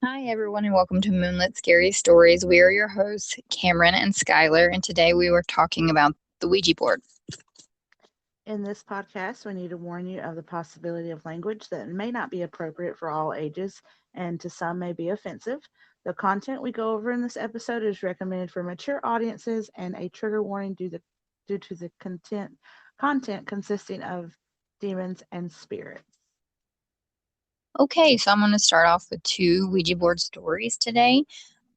Hi, everyone, and welcome to Moonlit Scary Stories. We are your hosts, Cameron and Skylar, and today we were talking about the Ouija board. In this podcast, we need to warn you of the possibility of language that may not be appropriate for all ages and to some may be offensive. The content we go over in this episode is recommended for mature audiences and a trigger warning due to the content consisting of demons and spirits. Okay, so I'm going to start off with two Ouija board stories today.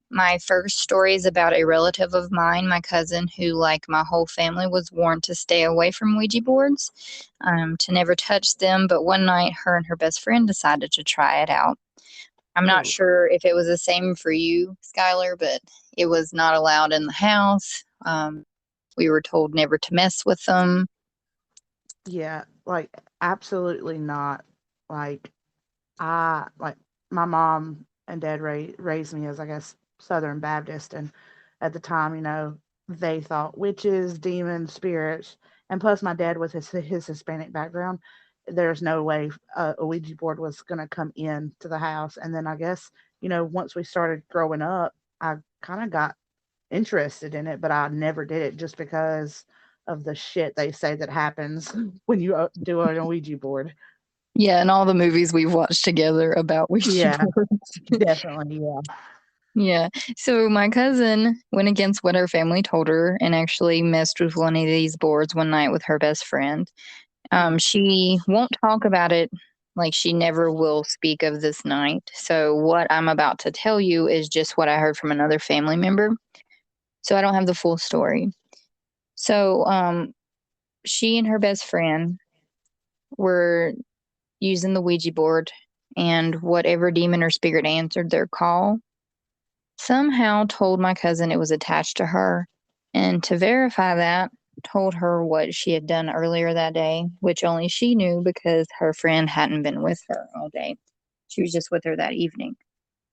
My first story is about a relative of mine, my cousin, who, like my whole family, was warned to stay away from Ouija boards, to never touch them. But one night, her and her best friend decided to try it out. I'm not Oh, sure if it was the same for you, Skylar, but it was not allowed in the house. We were told never to mess with them. yeah, like absolutely not. Like I like my mom and dad raised me as I guess Southern Baptist, and at the time, they thought witches, demons, spirits, and plus my dad with his Hispanic background, there's no way a Ouija board was gonna come in to the house. And then I guess once we started growing up, I kind of got interested in it, but I never did it just because of the shit they say that happens when you do an Ouija board. Yeah, and all the movies we've watched together about Ouija Yeah, boards. definitely. Yeah. Yeah. So my cousin went against what her family told her and actually messed with one of these boards one night with her best friend. Mm. She won't talk about it, like she never will speak of this night. So what I'm about to tell you is just what I heard from another family member. So I don't have the full story. So she and her best friend were using the Ouija board, and whatever demon or spirit answered their call somehow told my cousin it was attached to her. And to verify that, told her what she had done earlier that day, which only she knew because her friend hadn't been with her all day. She was just with her that evening.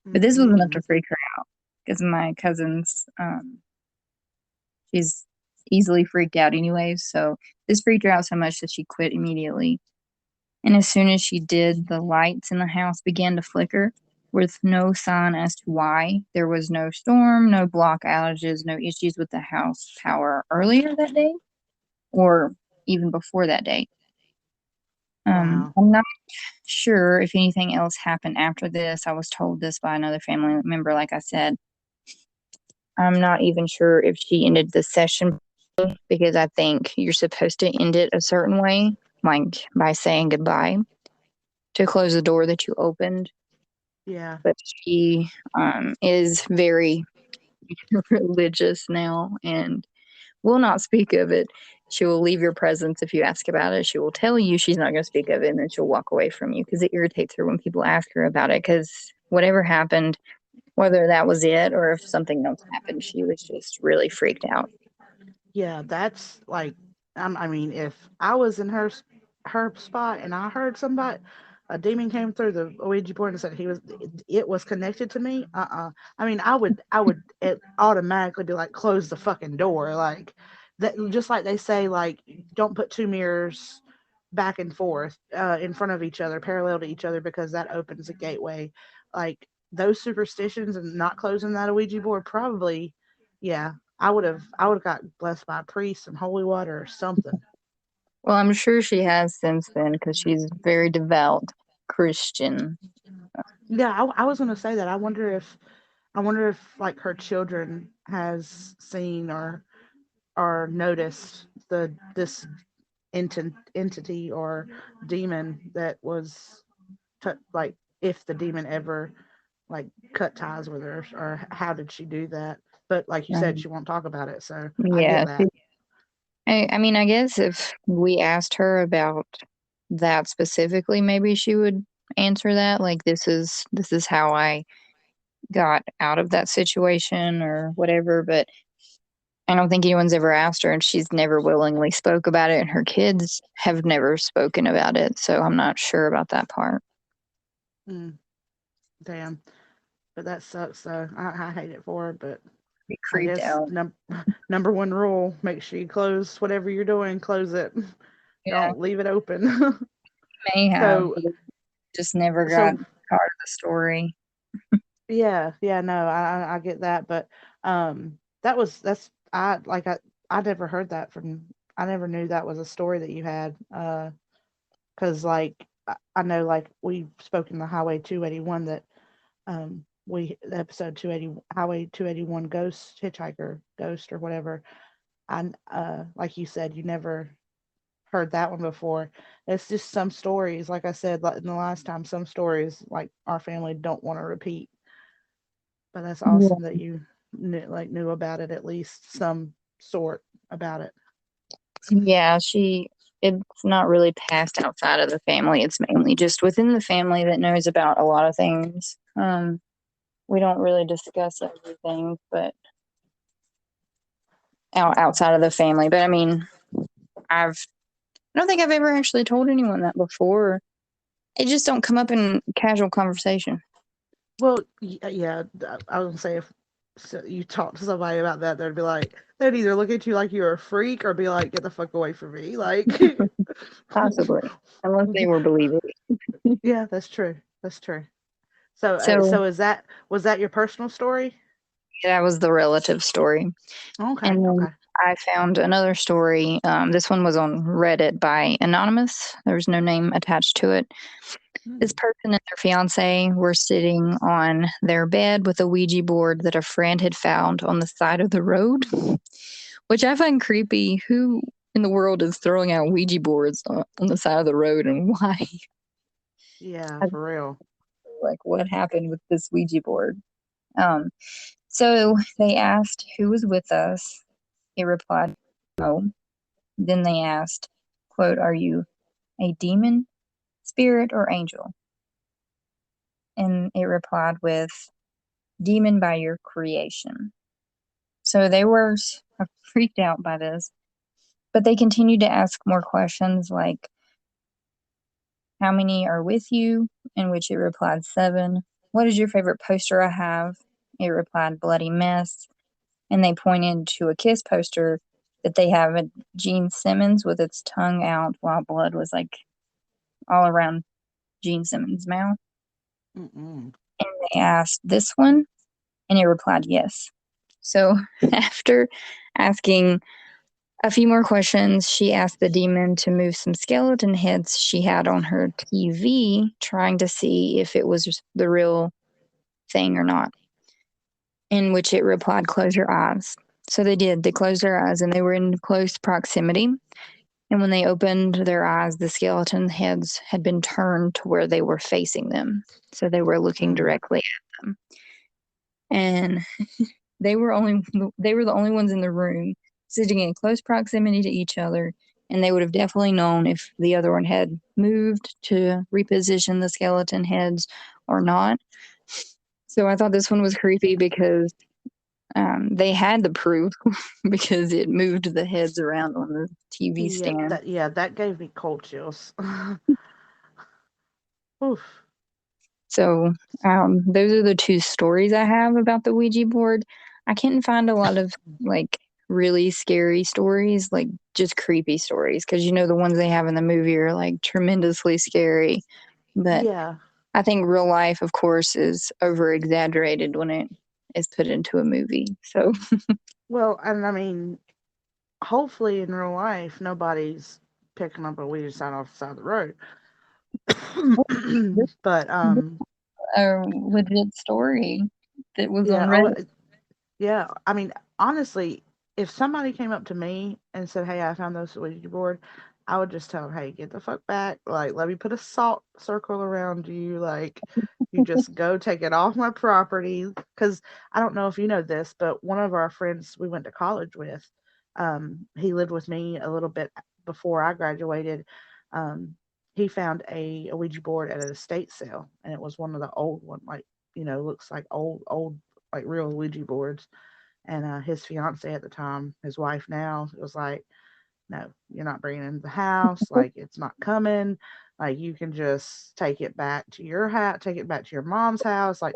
But this was enough Mm-mm. to freak her out because my cousin's, she's easily freaked out anyways. So this freaked her out so much that she quit immediately. And as soon as she did, the lights in the house began to flicker with no sign as to why. There was no storm, no block outages, no issues with the house power earlier that day or even before that day. Wow. I'm not sure if anything else happened after this. I was told this by another family member, like I said. I'm not even sure if she ended the session because I think you're supposed to end it a certain way, like by saying goodbye to close the door that you opened. Yeah. But she is very religious now and will not speak of it. She will leave your presence if you ask about it. She will tell you she's not going to speak of it, and then she'll walk away from you because it irritates her when people ask her about it. Because whatever happened, whether that was it or if something else happened, she was just really freaked out. Yeah, that's like, I mean, if I was in her spot and I heard somebody, a demon came through the Ouija board and said it was connected to me. I mean, I would automatically be like, close the fucking door, like that. Just like they say, like don't put two mirrors back and forth in front of each other, parallel to each other, because that opens a gateway. Like those superstitions and not closing that Ouija board, probably, yeah, I would have got blessed by a priest, some holy water or something. Well, I'm sure she has since then because she's very devout Christian. Yeah, I was gonna say that. I wonder if like her children has seen or noticed this entity or demon that was like if the demon ever like cut ties with her, or how did she do that? But like you said, Um, she won't talk about it, so I get yeah, that. I mean, I guess if we asked her about that specifically, maybe she would answer that. Like, this is how I got out of that situation or whatever. But I don't think anyone's ever asked her, and she's never willingly spoke about it, and her kids have never spoken about it. So I'm not sure about that part. Mm, damn, but that sucks. So I hate it for her, but Be I creeped guess out. number one rule: make sure you close whatever you're doing. Close it. Yeah, Don't leave it open. may have, so but it just never got so part of the story. Yeah, yeah, no, I get that, but that's I never heard that from I never knew that was a story that you had. Because like I know like we spoke in the Highway 281 that we the episode 280 Highway 281 Ghost Hitchhiker Ghost or whatever. I like you said, you never heard that one before. It's just some stories, like I said, like in the last time, some stories like our family don't want to repeat. But that's awesome that you knew about it, at least some sort about it. Yeah, it's not really passed outside of the family. It's mainly just within the family that knows about a lot of things. We don't really discuss everything, but outside of the family. But I mean, I don't think I've ever actually told anyone that before. It just don't come up in casual conversation. Well, yeah, I was gonna say if you talk to somebody about that, they'd be like, they'd either look at you like you're a freak or be like, "Get the fuck away from me!" Like, Possibly, unless they were believing. yeah, that's true. That's true. So, So so was that your personal story? that was the relative story. Okay, And then okay. I found another story. This one was on Reddit by Anonymous. There was no name attached to it. This Hmm. person and their fiance were sitting on their bed with a Ouija board that a friend had found on the side of the road, which I find creepy. Who in the world is throwing out Ouija boards on the side of the road and why? Yeah, I, for real. like, what happened with this Ouija board? Um, so they asked who was with us. He replied, no. Then they asked, quote, are you a demon, spirit, or angel? And it replied with, demon by your creation. So they were freaked out by this, but they continued to ask more questions like, how many are with you? In which it replied, seven. What is your favorite poster I have? It replied, bloody mess. And they pointed to a kiss poster that they have of Gene Simmons with its tongue out while blood was like all around Gene Simmons' mouth. Mm-mm. And they asked, this one? And it replied, yes. So after asking a few more questions, she asked the demon to move some skeleton heads she had on her TV, trying to see if it was the real thing or not. In which it replied, close your eyes. So they did. They closed their eyes and they were in close proximity. And when they opened their eyes, the skeleton heads had been turned to where they were facing them. So they were looking Mm. directly at them. And they were the only ones in the room sitting in close proximity to each other, and they would have definitely known if the other one had moved to reposition the skeleton heads or not. So I thought this one was creepy because they had the proof because it moved the heads around on the TV stand. Yeah, that gave me cold chills. Oof. So those are the two stories I have about the Ouija board. I can't find a lot of like really scary stories, like just creepy stories, because you know the ones they have in the movie are like tremendously scary. But Yeah. I think real life, of course, is over exaggerated when it is put into a movie. So Well, and I mean, hopefully in real life, nobody's picking up a weed sign off the side of the road. this But is a legit story that was yeah, on Reddit. yeah. I mean, honestly, if somebody came up to me and said, "Hey, I found this Ouija board," I would just tell them, "Hey, get the fuck back! Like, let me put a salt circle around you. Like, you just go take it off my property." Because I don't know if you know this, but one of our friends we went to college with, he lived with me a little bit before I graduated. Um, he found a Ouija board at an estate sale, and it was one of the old one, like looks like old like real Ouija boards. And his fiance at the time, his wife now, was like, "No, you're not bringing it into the house. Like, it's not coming. Like, you can just take it back to your house, take it back to your mom's house. Like,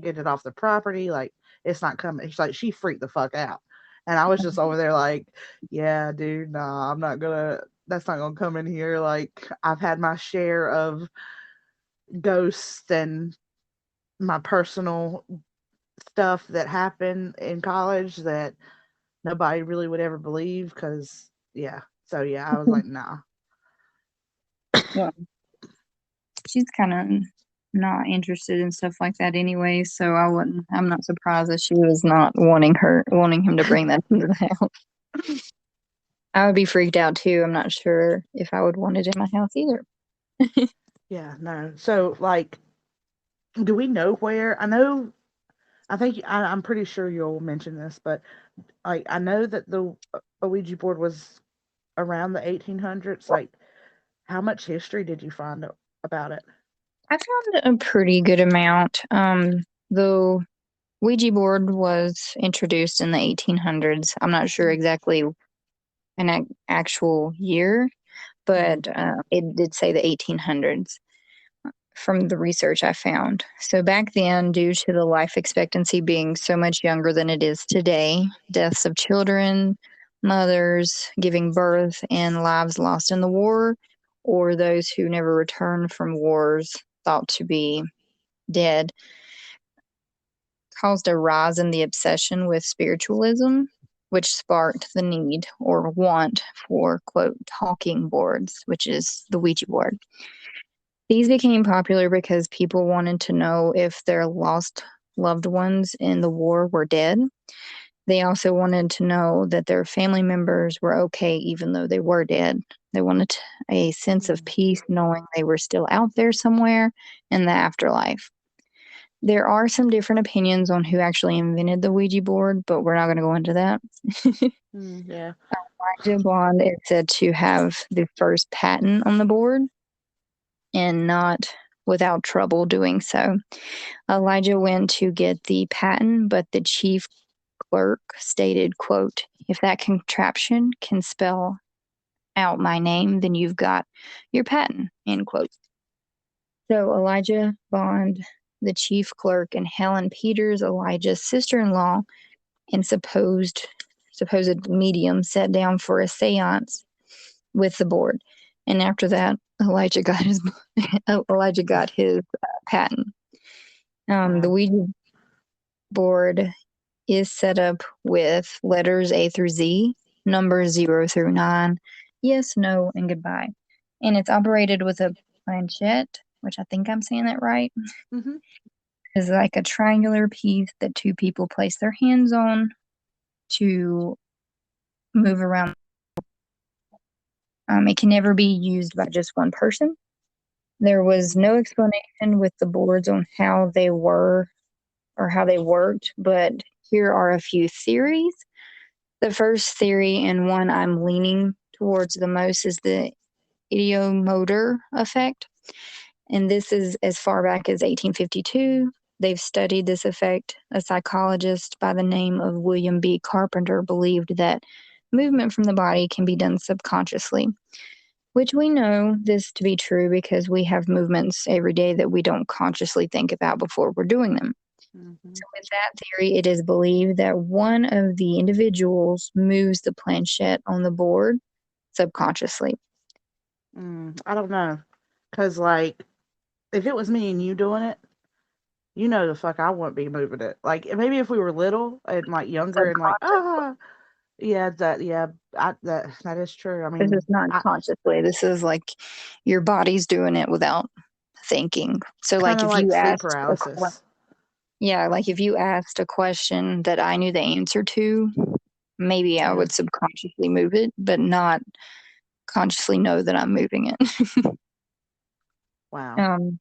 get it off the property. Like, it's not coming." She's like, she freaked the fuck out, and I was just over there like, "Yeah, dude, nah, I'm not gonna. That's not gonna come in here. Like, I've had my share of ghosts and my personal stuff that happened in college that nobody really would ever believe. Because yeah, so yeah, I was like, nah. Well, she's kind of not interested in stuff like that anyway, so I'm not surprised that she was not wanting him to bring that into the house. I would be freaked out too. I'm not sure if I would want it in my house either. Yeah, no. So like, do we know where? I know. I'm pretty sure you'll mention this, but like I know that the Ouija board was around the 1800s. Like, how much history did you find about it? I found a pretty good amount. The Ouija board was introduced in the 1800s. I'm not sure exactly an actual year, Mm-hmm. but it did say the 1800s from the research I found. So back then, due to the life expectancy being so much younger than it is today, deaths of children, mothers giving birth, and lives lost in the war, or those who never returned from wars thought to be dead, caused a rise in the obsession with spiritualism, which sparked the need or want for, quote, talking boards, which is the Ouija board. These became popular because people wanted to know if their lost loved ones in the war were dead. They also wanted to know that their family members were okay, even though they were dead. They wanted a sense of peace knowing they were still out there somewhere in the afterlife. There are some different opinions on who actually invented the Ouija board, but we're not going to go into that. Yeah. Elijah Blond is said to have the first patent on the board and not without trouble doing so. Elijah went to get the patent, but the chief clerk stated, quote, if that contraption can spell out my name, then you've got your patent, end quote. So Elijah Bond, the chief clerk, and Helen Peters, Elijah's sister-in-law and supposed medium, sat down for a séance with the board. And after that, Elijah got his patent. The Wow. Ouija board is set up with letters A through Z, numbers 0 through 9, yes, no, and goodbye. And it's operated with a planchette, which I think I'm saying that right. Mm-hmm. Is like a triangular piece that two people place their hands on to move around. It can never be used by just one person. There was no explanation with the boards on how they were or how they worked, but here are a few theories. The first theory, and one I'm leaning towards the most, is the ideomotor effect. And this is as far back as 1852. They've studied this effect. A psychologist by the name of William B. Carpenter believed that movement from the body can be done subconsciously, which we know this to be true because we have movements every day that we don't consciously think about before we're doing them. Mm-hmm. So, with that theory, it is believed that one of the individuals moves the planchette on the board subconsciously. I don't know, cause like if it was me and you doing it, you know the fuck I wouldn't be moving it. Like maybe if we were little and like younger and like Subconsciously. yeah, that is true. I This is mean, not consciously. This is like your body's doing it without thinking. So, kind like of if like you sleep asked paralysis. yeah, like if you asked a question that I knew the answer to, maybe I Yeah. would subconsciously move it, but not consciously know that I'm moving it. Wow. Um,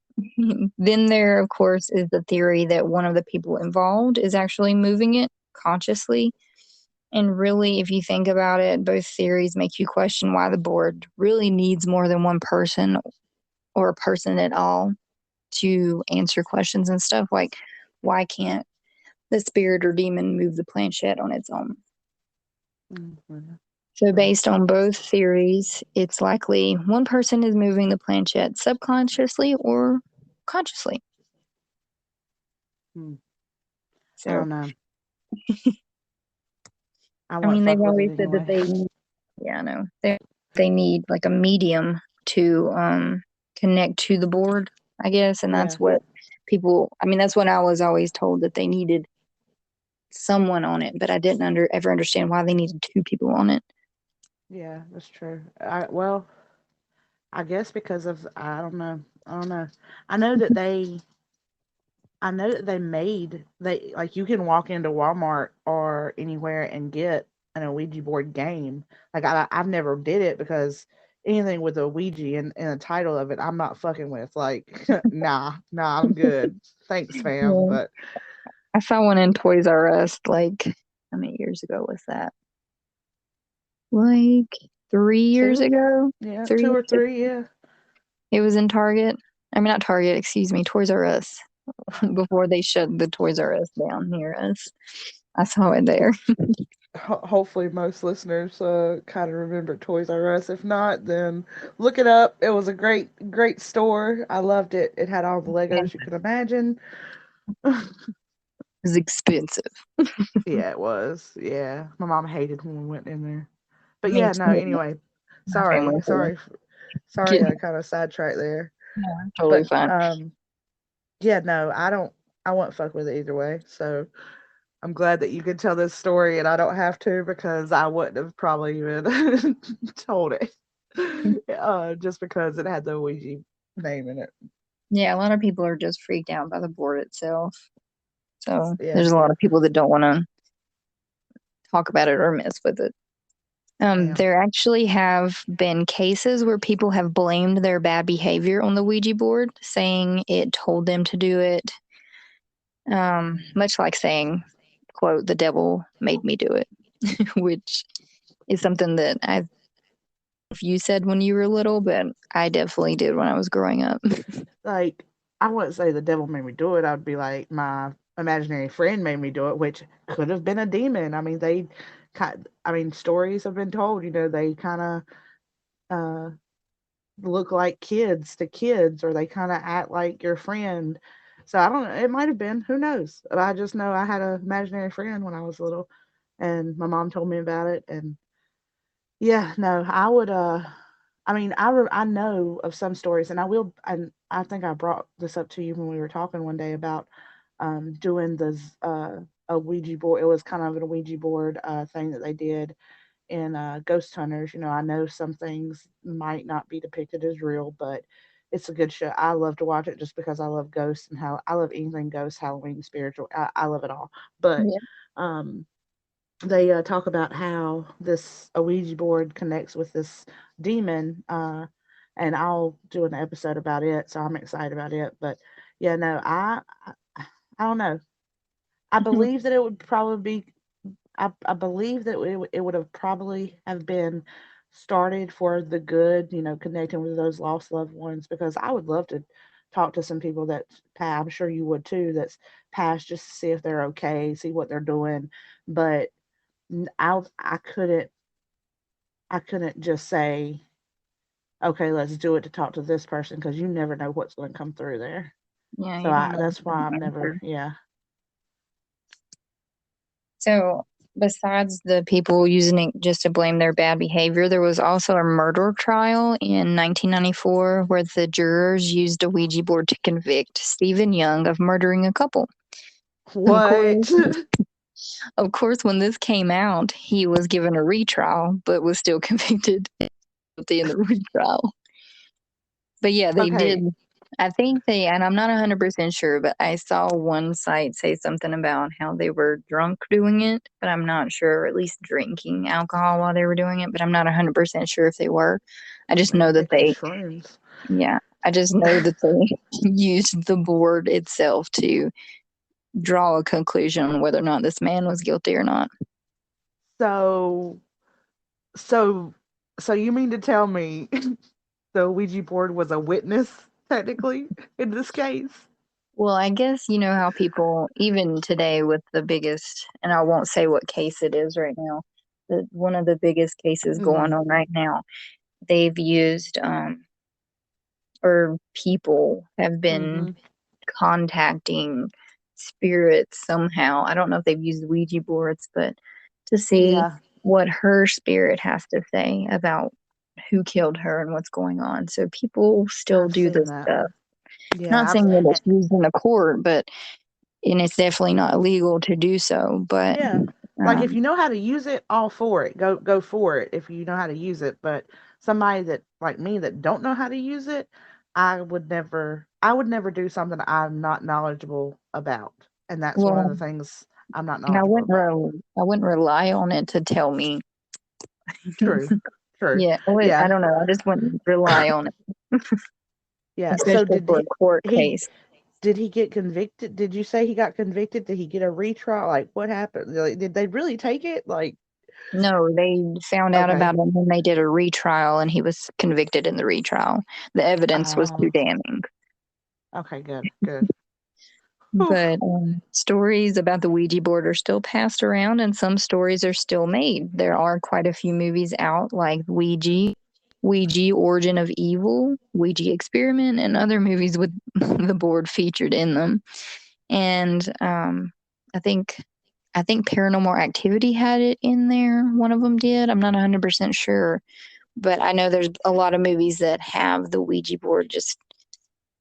then there, of course, is the theory that one of the people involved is actually moving it consciously. And really, if you think about it, both theories make you question why the board really needs more than one person or a person at all to answer questions and stuff. Like, why can't the spirit or demon move the planchette on its own? Mm-hmm. So, Right. based on both theories, it's likely one person is moving the planchette subconsciously or consciously. Hmm. I So, don't know. I I wouldn't mean, they've fuck with it always said that anyway. yeah, I know, they need like a medium to connect to the board, I guess, and Yeah. that's what people, I mean, that's what I was always told, that they needed someone on it, but I didn't ever understand why they needed two people on it. Yeah, that's true. Well, I guess because of I don't know. I don't know. I know that they I know that they like you can walk into Walmart or anywhere and get an Ouija board game. Like I've never did it because anything with a Ouija in the title of it, I'm not fucking with. Like nah, I'm good. Thanks, fam. Yeah. But I saw one in Toys R Us, like, how many years ago was that? Like 3 years two, ago? yeah, Three two or years ago. three, yeah. It was in Target. I mean, not Target, excuse me, Toys R Us. Before they shut the Toys R Us down near us. I saw it there. Hopefully most listeners kind of remember Toys R Us. If not, then look it up. It was a great store. I loved it. It had all the And Legos you could imagine. it was expensive. Yeah, it was. Yeah, my mom hated when we went in there. But Me yeah, no. too. Anyway, My family too. sorry. Get, I kind of sidetracked there. no, totally But fine. yeah, no. I don't. I won't fuck with it either way. So I'm glad that you could tell this story and I don't have to because I wouldn't have probably even told it. Just because it had the Ouija name in it. Yeah, a lot of people are just freaked out by the board itself. So Yeah, there's a lot of people that don't want to talk about it or mess with it. yeah. There actually have been cases where people have blamed their bad behavior on the Ouija board, saying it told them to do it. Much like saying, quote, the devil made me do it, which is something that I, if you said when you were little, but I definitely did when I was growing up. Like, I wouldn't say the devil made me do it. I'd be like, my imaginary friend made me do it, which could have been a demon. I mean, stories have been told, they kind of uh, look like kids to kids, or they kind of act like your friend. So I don't know. It might have been. Who knows? But I just know I had an imaginary friend when I was little, and my mom told me about it. And yeah, no, I would. I know of some stories, and I will. And I think I brought this up to you when we were talking one day about doing a Ouija board. It was kind of an Ouija board thing that they did in Ghost Hunters. I know some things might not be depicted as real, but it's a good show. I love to watch it just because I love ghosts and how I love anything ghosts, Halloween, spiritual. I love it all. But Yeah. um, they talk about how this Ouija board connects with this demon, and I'll do an episode about it. So I'm excited about it. But yeah, no, I don't know. I believe that it would probably be I believe that it would have probably have been started for the good, connecting with those lost loved ones, because I would love to talk to some people that I'm sure you would too, that's passed, just to see if they're okay, see what they're doing. But I couldn't just say, okay, let's do it to talk to this person, because you never know what's going to come through there. Yeah, So you don't know that's why I'm the never, answer. yeah. So, besides the people using it just to blame their bad behavior, there was also a murder trial in 1994 where the jurors used a Ouija board to convict Stephen Young of murdering a couple. Of What? course, of course, when this came out, he was given a retrial, but was still convicted guilty in the retrial. But yeah, they did. Okay. I think they, and I'm not 100% sure, but I saw one site say something about how they were drunk doing it, but I'm not sure, or at least drinking alcohol while they were doing it, but I'm not 100% sure if they were. I just They were know that taking they, shrooms. yeah, I just know that they used the board itself to draw a conclusion on whether or not this man was guilty or not. So So, so you mean to tell me the Ouija board was a witness, technically, in this case? Well, I guess you know how people, even today, with the biggest, and I won't say what case it is right now, one of the biggest cases going Hmm. on right now, they've used, or people have been Hmm. contacting spirits somehow. I don't know if they've used Ouija boards, but to see Yeah, what her spirit has to say about who killed her and what's going on. So people still I've do seen this that. stuff. Not Yeah, saying that eh, it's used in a court, but and it's definitely not illegal to do so. But yeah. Like if um, you know how to use it, all for it. Go for it if you know how to use it. But somebody that like me that don't know how to use it, I would never do something I'm not knowledgeable about. And that's one of well, the things I'm not and knowledgeable about. I wouldn't rely on it to tell me. True. True. Yeah, I Yeah. don't know. I just wouldn't rely on it, Yeah. So especially for a court he case. did he get convicted? Did you say he got convicted? Did he get a retrial? Like what happened? Like, did they really take it? Like No, they found out okay. about him when they did a retrial, and he was convicted in the retrial. The evidence was too Oh, damning. okay, good, good. Whew. But stories about the Ouija board are still passed around, and some stories are still made. There are quite a few movies out, like Ouija Origin of Evil, Ouija Experiment, and other movies with the board featured in them. And I think I think Paranormal Activity had it in there. One of them did. I'm not 100% sure, but I know there's a lot of movies that have the Ouija board just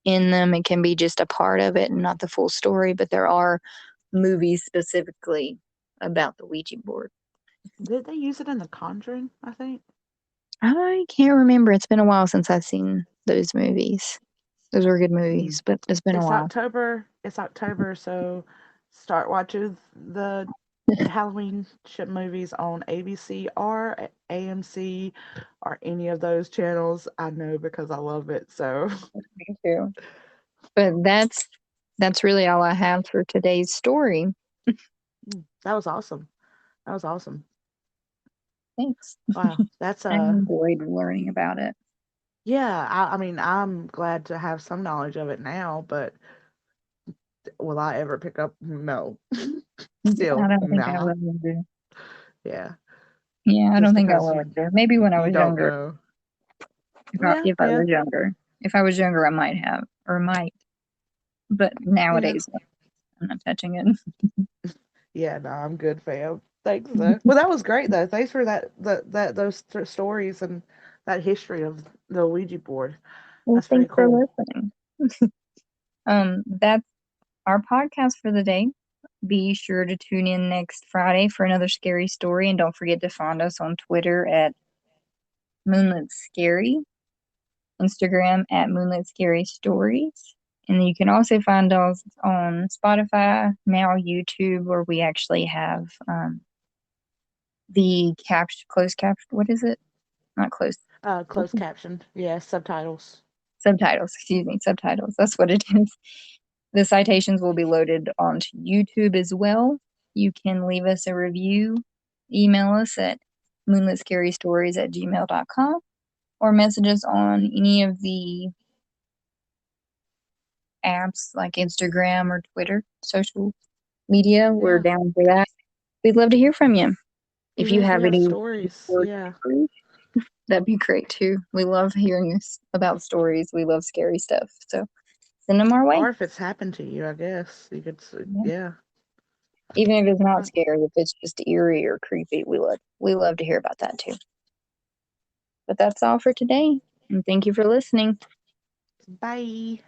in them. It can be just a part of it and not the full story, but there are movies specifically about the Ouija board. Did they use it in The Conjuring? I think. I can't remember. It's been a while since I've seen those movies. Those were good Hmm. movies, but it's been a It's while. October. It's October, so start watching the Halloween ship movies on ABC or AMC or any of those channels. I know because I love it. So Me too. But that's really all I have for today's story. that was awesome. That was awesome. Thanks. Wow, that's I enjoyed learning about it. yeah. I mean, I'm glad to have some knowledge of it now, but will I ever pick up? No. I Still, don't think I nah. will either. Yeah, Yeah, I don't just think I because will you either. Maybe when I you was don't younger. know. Yeah, If I yeah, was younger. If I was younger, I might have or might. But yeah, nowadays, I'm not touching it. yeah. No, I'm good, fam. Thanks, though. Well, that was great, though. Thanks for those stories and that history of the Ouija board. Well, That's pretty thanks for cool. listening. That's our podcast for the day. Be sure to tune in next Friday for another scary story, and don't forget to find us on Twitter at Moonlit Scary, Instagram at Moonlit Scary Stories. And you can also find us on Spotify, now YouTube, where we actually have the closed caption. What is it? Not closed. Closed captioned. Yeah, subtitles. Subtitles. Excuse me. Subtitles. That's what it is. The citations will be loaded onto YouTube as well. You can leave us a review, email us at moonlitscarystories@gmail.com, or message us on any of the apps like Instagram or Twitter, social media. We're Yeah, down for that. We'd love to hear from you. If even you if you have have any stories. or Yeah, stories, that'd be great too. We love hearing about stories. We love scary stuff. So send them our way. or if it's happened to you, I guess you could. Yeah. Yeah. Even if it's not Right. scary, if it's just eerie or creepy, we love to hear about that too. But that's all for today. And thank you for listening. Bye.